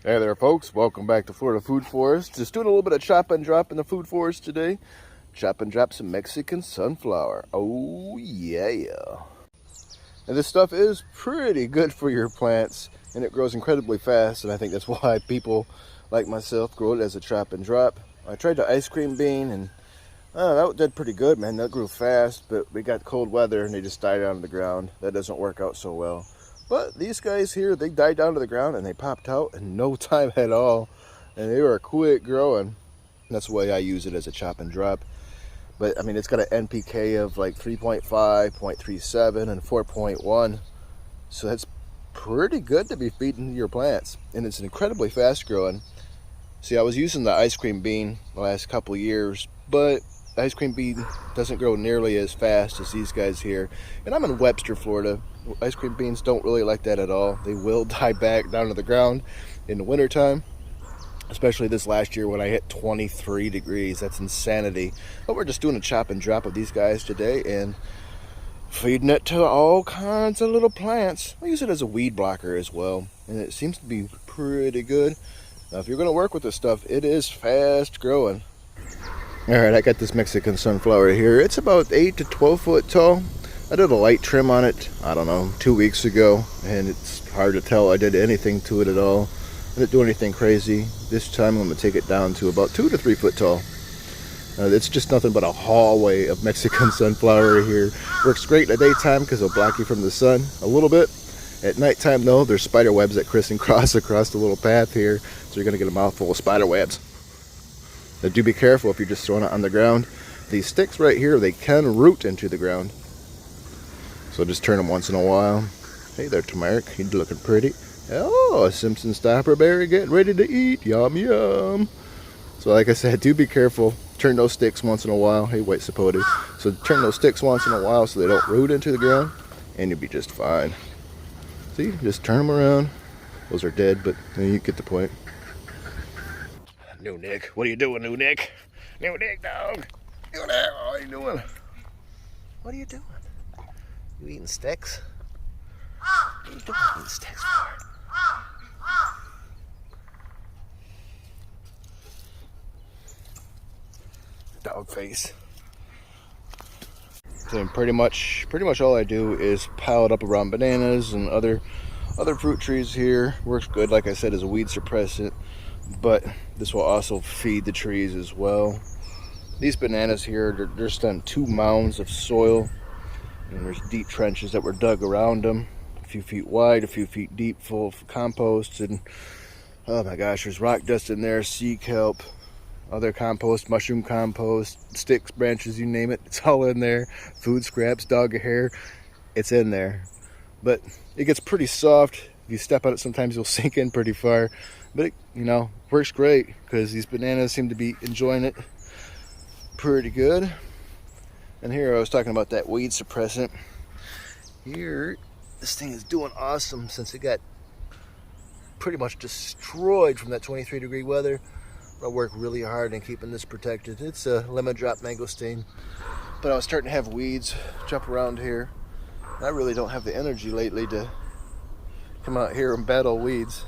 Hey there folks, welcome back to Florida Food Forest. Just doing a little bit of chop and drop in the food forest today. Chop and drop some Mexican sunflower. Oh yeah. And this stuff is pretty good for your plants and it grows incredibly fast, and I think that's why people like myself grow it as a chop and drop. I tried the ice cream bean and that did pretty good, man. That grew fast, but we got cold weather and they just died out of the ground. That doesn't work out so well. But these guys here, they died down to the ground and they popped out in no time at all. And they were quick growing. That's why I use it as a chop and drop. But I mean, it's got an NPK of like 3.5, 0.37, and 4.1. So that's pretty good to be feeding your plants. And it's incredibly fast growing. See, I was using the ice cream bean the last couple of years, but the ice cream bean doesn't grow nearly as fast as these guys here. And I'm in Webster, Florida. Ice cream beans don't really like that at all. They will die back down to the ground in the wintertime, especially this last year when I hit 23 degrees. That's insanity. But we're just doing a chop and drop of these guys today and feeding it to all kinds of little plants. I use it as a weed blocker as well, and it seems to be pretty good. Now, if you're going to work with this stuff, it is fast growing. Alright, I got this Mexican sunflower here. It's about 8 to 12 foot tall. I did a light trim on it, I don't know, 2 weeks ago, and it's hard to tell I did anything to it at all. I didn't do anything crazy. This time I'm going to take it down to about 2 to 3 foot tall. It's just nothing but a hallway of Mexican sunflower here. Works great in the daytime because it'll block you from the sun a little bit. At nighttime though, there's spider webs that crisscross across the little path here, so you're going to get a mouthful of spider webs. Now do be careful if you're just throwing it on the ground. These sticks right here, they can root into the ground. So just turn them once in a while. Hey there, Tamarick, you're looking pretty. Oh, a Simpson stopper berry getting ready to eat. Yum, yum. So like I said, do be careful. Turn those sticks once in a while. Hey, white sapote. So turn those sticks once in a while so they don't root into the ground, and you'll be just fine. See, just turn them around. Those are dead, but you get the point. New Nick, what are you doing, New Nick? New Nick, dog. New Nick, what are you doing? What are you doing? You eating sticks? What are you doing eating sticks for? Dog face. So pretty much all I do is pile it up around bananas and other fruit trees here. Works good, like I said, as a weed suppressant, but this will also feed the trees as well. These bananas here, they're just on 2 mounds of soil. And there's deep trenches that were dug around them, a few feet wide, a few feet deep, full of compost. And oh my gosh, there's rock dust in there, sea kelp, other compost, mushroom compost, sticks, branches, you name it. It's all in there. Food scraps, dog hair, it's in there. But it gets pretty soft. If you step on it, sometimes you'll sink in pretty far. But it, works great because these bananas seem to be enjoying it pretty good. And here I was talking about that weed suppressant. Here, this thing is doing awesome since it got pretty much destroyed from that 23-degree weather. I work really hard in keeping this protected. It's a lemon drop mangosteen, but I was starting to have weeds jump around here. I really don't have the energy lately to come out here and battle weeds.